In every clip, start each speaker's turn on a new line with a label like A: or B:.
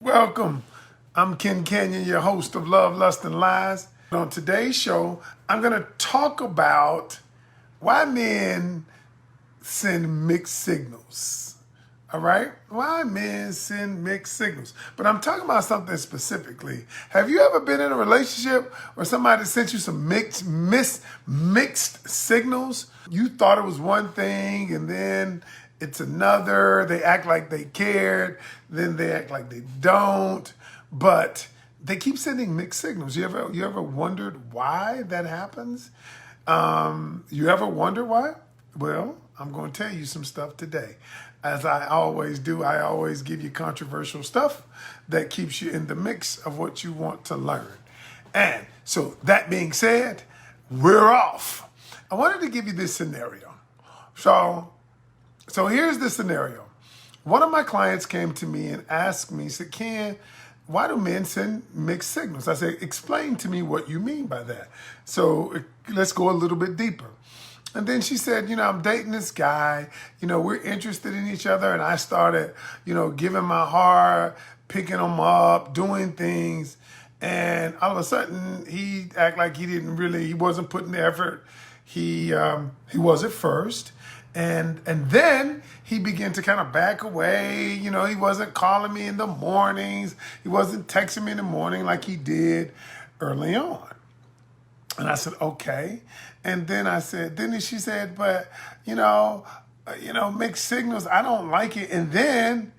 A: Welcome. I'm Ken Canion, your host of Love, Lust, and Lies. On today's show, I'm going to talk about why men send mixed signals. All right? Why men send mixed signals. But I'm talking about something specifically. Have you ever been in a relationship where somebody sent you some mixed signals? You thought it was one thing and then it's another. They act like they cared, then they act like they don't. But they keep sending mixed signals. You ever wondered why that happens? You ever wonder why? Well, I'm going to tell you some stuff today. As I always do, I always give you controversial stuff that keeps you in the mix of what you want to learn. And so that being said, we're off. I wanted to give you this scenario. So here's the scenario. One of my clients came to me and asked me, he said, Ken, why do men send mixed signals? I said, explain to me what you mean by that. So let's go a little bit deeper. And then she said, I'm dating this guy, we're interested in each other. And I started, giving my heart, picking him up, doing things. And all of a sudden he act like he wasn't putting the effort. He was at first. And then he began to kind of back away. He wasn't calling me in the mornings. He wasn't texting me in the morning like he did early on. And I said, okay. And then she said, but, mixed signals, I don't like it. And then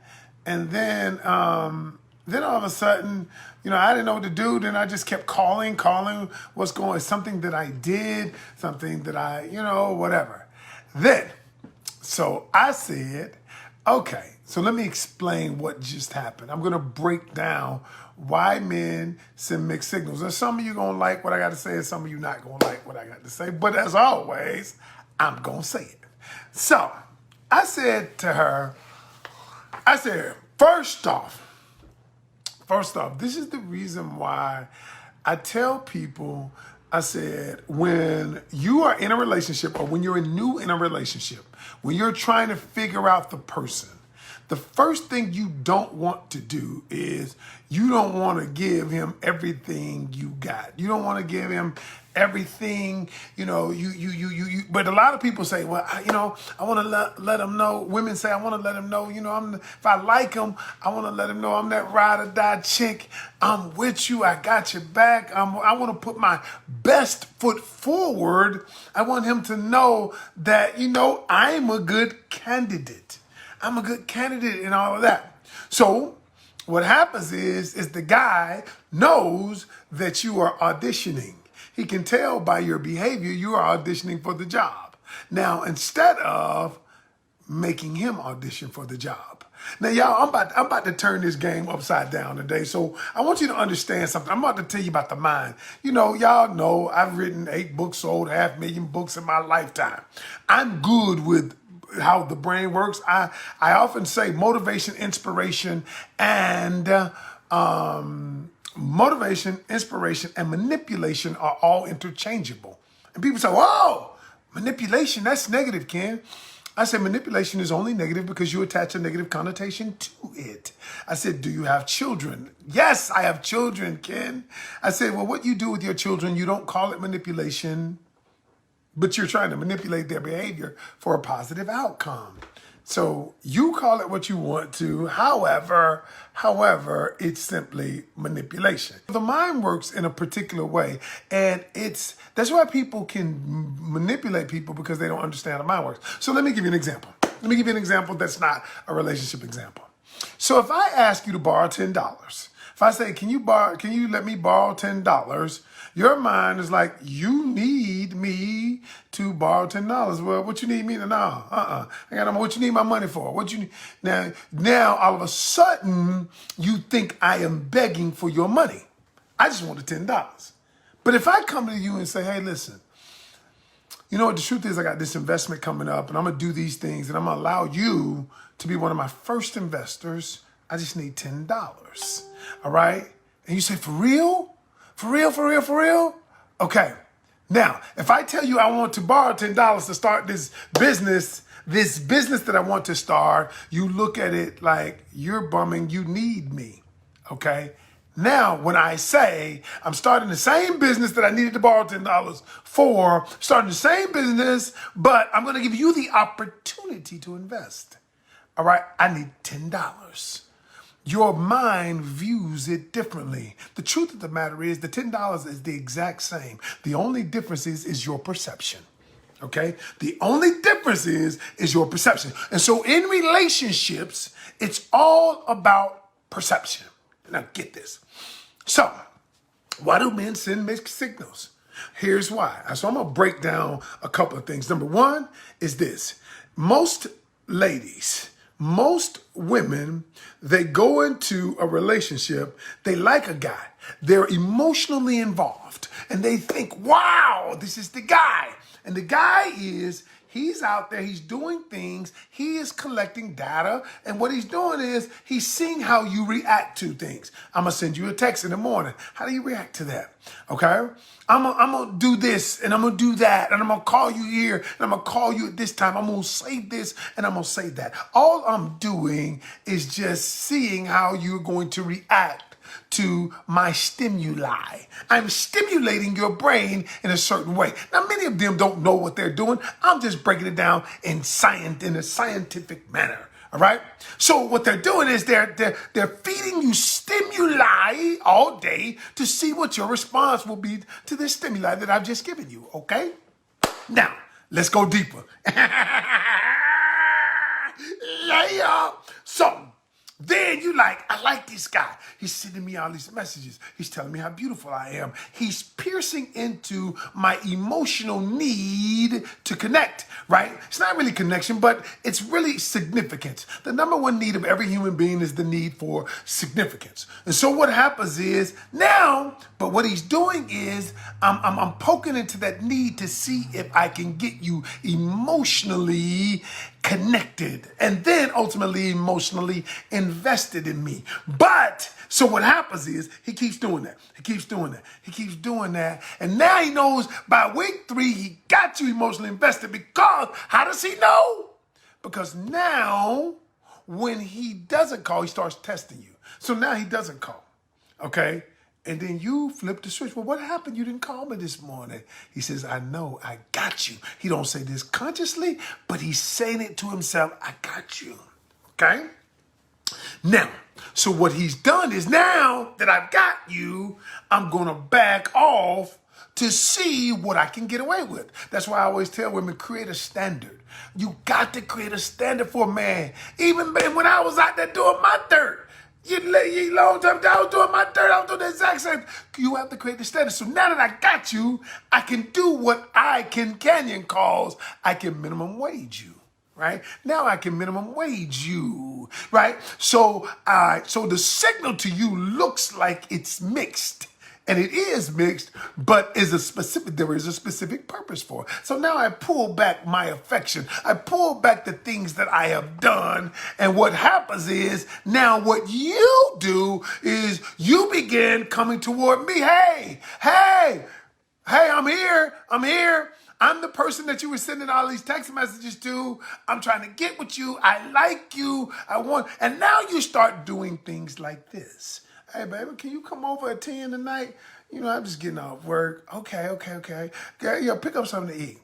A: all of a sudden, I didn't know what to do. Then I just kept calling what's going, something that I did, something that I, whatever. So I said, okay, so let me explain what just happened. I'm going to break down why men send mixed signals. And some of you going to like what I got to say and some of you not going to like what I got to say. But as always, I'm going to say it. So I said to her, first off, this is the reason why I tell people, I said, when you are in a relationship or when you're new in a relationship, when you're trying to figure out the person, the first thing you don't want to do is you don't want to give him everything you got. You don't want to give him everything, but a lot of people say, well, I want to let him know. Women say, I want to let him know, if I like him, I want to let him know I'm that ride or die chick. I'm with you. I got your back. I want to put my best foot forward. I want him to know that, I'm a good candidate. I'm a good candidate and all of that. So what happens is the guy knows that you are auditioning. He can tell by your behavior you are auditioning for the job. Now, instead of making him audition for the job. Now, y'all, I'm about to turn this game upside down today. So I want you to understand something. I'm about to tell you about the mind. Y'all know I've written 8 books, sold 500,000 books in my lifetime. I'm good with how the brain works. I often say motivation, inspiration, and manipulation are all interchangeable. And people say, whoa, manipulation, that's negative, Ken. I said manipulation is only negative because you attach a negative connotation to it. I said, do you have children? Yes, I have children, Ken. I said, well, what you do with your children, you don't call it manipulation, but you're trying to manipulate their behavior for a positive outcome. So you call it what you want to. However, it's simply manipulation. The mind works in a particular way, and that's why people can manipulate people, because they don't understand how the mind works. So let me give you an example. Let me give you an example that's not a relationship example. So if I ask you to borrow $10, if I say, can you let me borrow $10? Your mind is like, you need me to borrow $10. Well, what you need me to know? I got what you need my money for? What you need? Now, all of a sudden, you think I am begging for your money. I just want the $10. But if I come to you and say, hey, listen, you know what, the truth is I got this investment coming up and I'm going to do these things and I'm going to allow you to be one of my first investors. I just need $10. All right? And you say, for real? For real? Okay. Now, if I tell you I want to borrow $10 to start this business that I want to start, you look at it like you're bumming, you need me. Okay? Now, when I say I'm starting the same business that I needed to borrow $10 for, starting the same business, but I'm going to give you the opportunity to invest. All right? I need $10. Your mind views it differently. The truth of the matter is the $10 is the exact same. The only difference is your perception. Okay? The only difference is your perception. And so in relationships, it's all about perception. Now get this. So, why do men send mixed signals? Here's why. So I'm going to break down a couple of things. Number one is this. Most ladies, most women, they go into a relationship, they like a guy, they're emotionally involved, and they think, wow, this is the guy. And the guy he's out there, he's doing things, he is collecting data, and what he's doing is he's seeing how you react to things. I'm gonna send you a text in the morning. How do you react to that? Okay? I'm gonna do this, and I'm gonna do that, and I'm gonna call you here, and I'm gonna call you at this time. I'm gonna say this, and I'm gonna say that. All I'm doing is just seeing how you're going to react to my stimuli. I'm stimulating your brain in a certain way. Now, many of them don't know what they're doing. I'm just breaking it down in a scientific manner. All right. So what they're doing is they're feeding you stimuli all day to see what your response will be to this stimuli that I've just given you. Okay. Now let's go deeper. Yeah. So then you I like this guy. He's sending me all these messages. He's telling me how beautiful I am. He's piercing into my emotional need to connect, right? It's not really connection, but it's really significance. The number one need of every human being is the need for significance. And so what happens is now, but what he's doing is I'm poking into that need to see if I can get you emotionally connected and then ultimately emotionally invested in me. But so what happens is he keeps doing that. He keeps doing that. He keeps doing that. And now he knows by week 3, he got you emotionally invested because how does he know? Because now when he doesn't call, he starts testing you. So now he doesn't call. Okay. And then you flip the switch. Well, what happened? You didn't call me this morning. He says, I know, I got you. He don't say this consciously, but he's saying it to himself. I got you. Okay? Now, so what he's done is now that I've got you, I'm going to back off to see what I can get away with. That's why I always tell women, create a standard. You got to create a standard for a man. Even when I was out there doing my dirt, you long time I was doing my dirt, I was doing the exact same. You have to create the standard. So now that I got you, I can do what Ken Canion calls, I can minimum wage you. Right? Now I can minimum wage you. Right? So the signal to you looks like it's mixed. And it is mixed, but there is a specific purpose for it. So now I pull back my affection. I pull back the things that I have done. And what happens is now what you do is you begin coming toward me. Hey, I'm here. I'm the person that you were sending all these text messages to. I'm trying to get with you. I like you. And now you start doing things like this. Hey, baby, can you come over at 10 tonight? You know, I'm just getting off work. Okay. Pick up something to eat.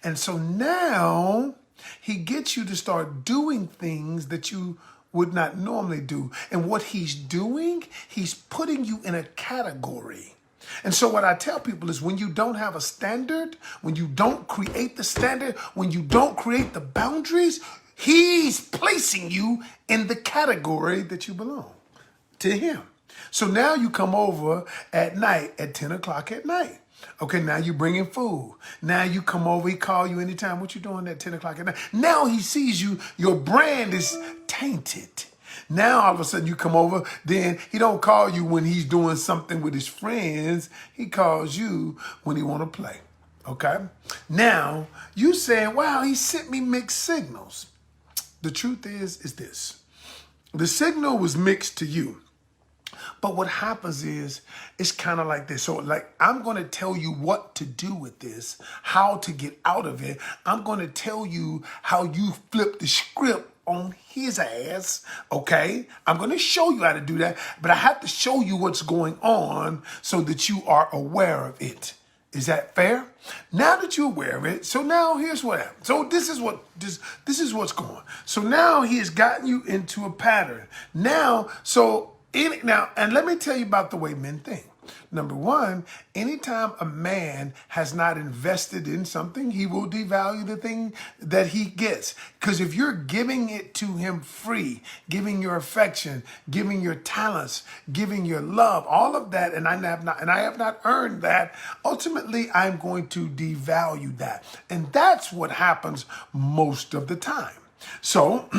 A: And so now he gets you to start doing things that you would not normally do. And what he's doing, he's putting you in a category. And so what I tell people is when you don't have a standard, when you don't create the standard, when you don't create the boundaries, he's placing you in the category that you belong to him. So now you come over at night at 10 o'clock at night. Okay, now you bring in food. Now you come over, he call you anytime. What you doing at 10 o'clock at night? Now he sees you, your brand is tainted. Now all of a sudden you come over, then he don't call you when he's doing something with his friends. He calls you when he want to play. Okay? Now you saying, wow, he sent me mixed signals. The truth is this. The signal was mixed to you. But what happens is, it's kind of like this. So I'm going to tell you what to do with this, how to get out of it. I'm going to tell you how you flip the script on his ass, okay? I'm going to show you how to do that, but I have to show you what's going on so that you are aware of it. Is that fair? Now that you're aware of it, so now here's what happened. So this is what's going on. So now he has gotten you into a pattern. Now, and let me tell you about the way men think. Number one, anytime a man has not invested in something, he will devalue the thing that he gets. Because if you're giving it to him free, giving your affection, giving your talents, giving your love, all of that, and I have not earned that, ultimately I'm going to devalue that. And that's what happens most of the time. So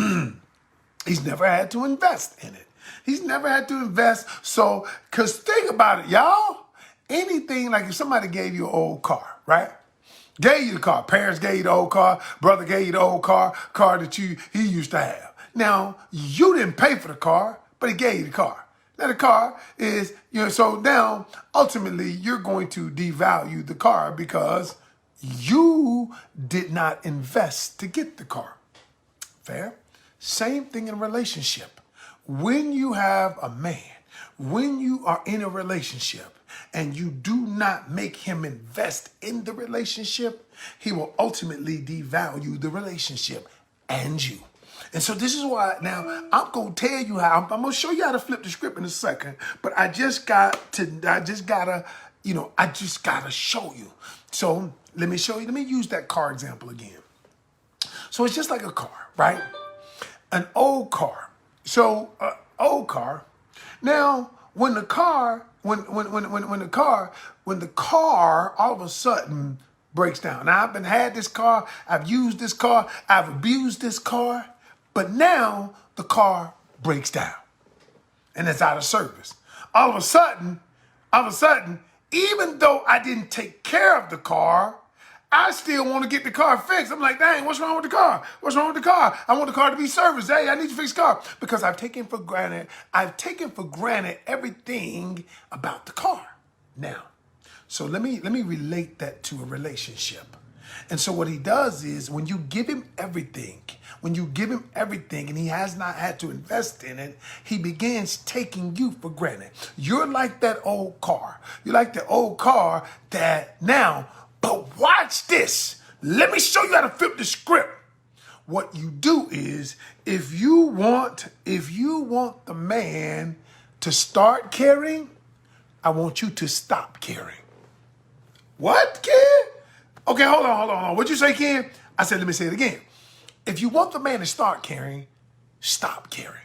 A: he's never had to invest in it. He's never had to invest. So, because think about it, y'all. Anything, like if somebody gave you an old car, right? Gave you the car. Parents gave you the old car. Brother gave you the old car that he used to have. Now, you didn't pay for the car, but he gave you the car. Now, the car is, so now, ultimately, you're going to devalue the car because you did not invest to get the car. Fair? Same thing in a relationship. When you have a man, when you are in a relationship and you do not make him invest in the relationship, he will ultimately devalue the relationship and you. And so this is why now I'm going to tell you how, I'm going to show you how to flip the script in a second, but I just gotta show you. So let me show you, let me use that car example again. So it's just like a car, right? An old car. So, old car. Now, when the car all of a sudden breaks down. Now, I've had this car, I've used this car, I've abused this car, but now the car breaks down and it's out of service. All of a sudden, even though I didn't take care of the car, I still want to get the car fixed. I'm like, dang, what's wrong with the car? What's wrong with the car? I want the car to be serviced. Hey, I need to fix the car. Because I've taken for granted everything about the car. Now, so let me relate that to a relationship. And so what he does is when you give him everything and he has not had to invest in it, he begins taking you for granted. You're like that old car. You're like the old car that now, but watch this. Let me show you how to flip the script. What you do is, if you want the man to start caring, I want you to stop caring. What, Ken? Okay, hold on. What'd you say, Ken? I said, let me say it again. If you want the man to start caring, stop caring.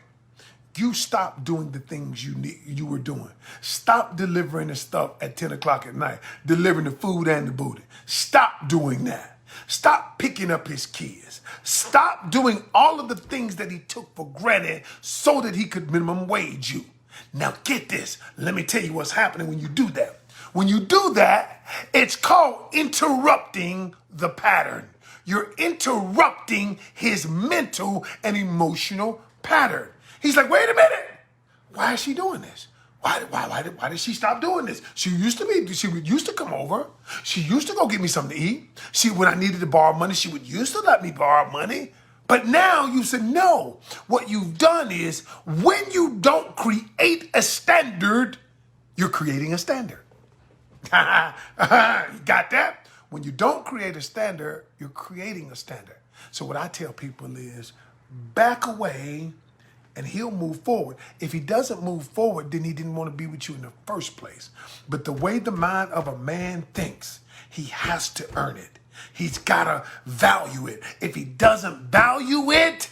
A: You stop doing the things you were doing. Stop delivering the stuff at 10 o'clock at night, delivering the food and the booty. Stop doing that. Stop picking up his kids. Stop doing all of the things that he took for granted so that he could minimum wage you. Now get this. Let me tell you what's happening when you do that. When you do that, it's called interrupting the pattern. You're interrupting his mental and emotional pattern. He's like, wait a minute. Why is she doing this? Why did she stop doing this? She used to come over. She used to go get me something to eat. When I needed to borrow money, she would used to let me borrow money. But now you said no. What you've done is when you don't create a standard, you're creating a standard. You got that? When you don't create a standard, you're creating a standard. So what I tell people is back away and he'll move forward. If he doesn't move forward, then he didn't want to be with you in the first place. But the way the mind of a man thinks, he has to earn it. He's got to value it. If he doesn't value it,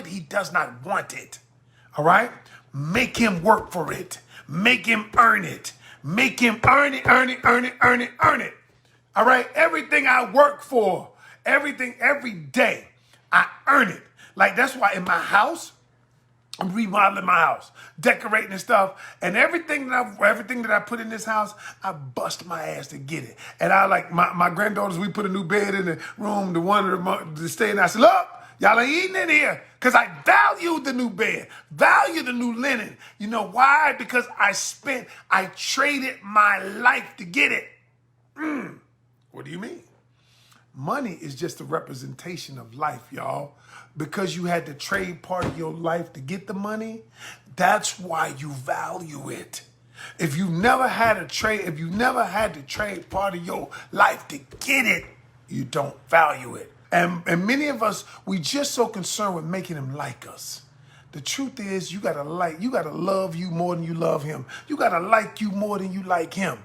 A: he does not want it. All right? Make him work for it. Make him earn it. Make him earn it. All right? Everything I work for, everything, every day, I earn it. Like, that's why in my house, I'm remodeling my house, decorating and stuff, and everything that I put in this house, I bust my ass to get it. And I like my granddaughters, we put a new bed in the room, the one to stay in. I said, look, y'all ain't eating in here, because I value the new bed, value the new linen. You know why? Because I traded my life to get it. What do you mean? Money is just a representation of life, y'all. because you had to trade part of your life to get the money, that's why you value it. If you never had to trade part of your life to get it, you don't value it. And many of us, we just so concerned with making him like us. The truth is, you gotta love you more than you love him. You gotta like you more than you like him.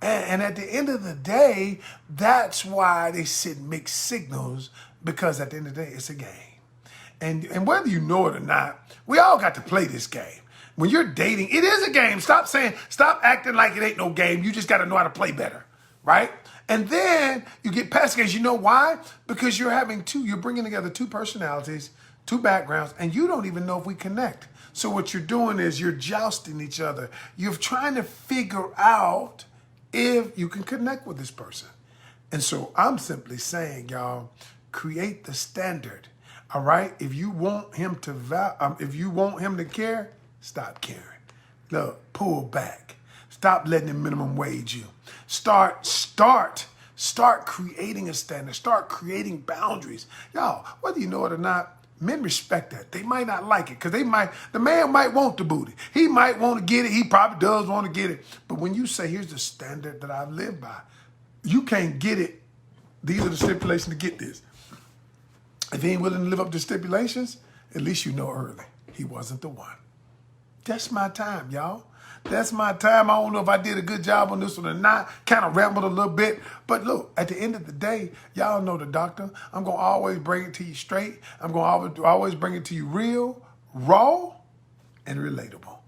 A: And at the end of the day, that's why they send mixed signals, because at the end of the day, it's a game. And whether you know it or not, we all got to play this game. When you're dating, it is a game. Stop acting like it ain't no game. You just got to know how to play better, right? And then you get past games. You know why? Because you're bringing together two personalities, two backgrounds, and you don't even know if we connect. So what you're doing is you're jousting each other. You're trying to figure out if you can connect with this person. And so I'm simply saying, y'all, create the standard. All right? If you want him to care, stop caring. Look, pull back. Stop letting him minimum wage you. Start creating a standard. Start creating boundaries. Y'all, whether you know it or not, men respect that. They might not like it because the man might want the booty. He might want to get it. He probably does want to get it. But when you say, here's the standard that I live by, you can't get it. These are the stipulations to get this. If he ain't willing to live up to stipulations, at least you know early he wasn't the one. That's my time, y'all. That's my time. I don't know if I did a good job on this one or not. Kind of rambled a little bit. But look, at the end of the day, y'all know the doctor. I'm going to always bring it to you straight. I'm going to always bring it to you real, raw, and relatable.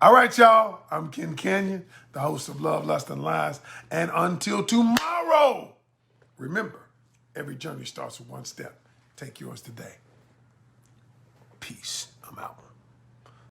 A: All right, y'all. I'm Ken Canion, the host of Love, Lust, and Lies. And until tomorrow, remember, every journey starts with one step. Take yours today. Peace. I'm out.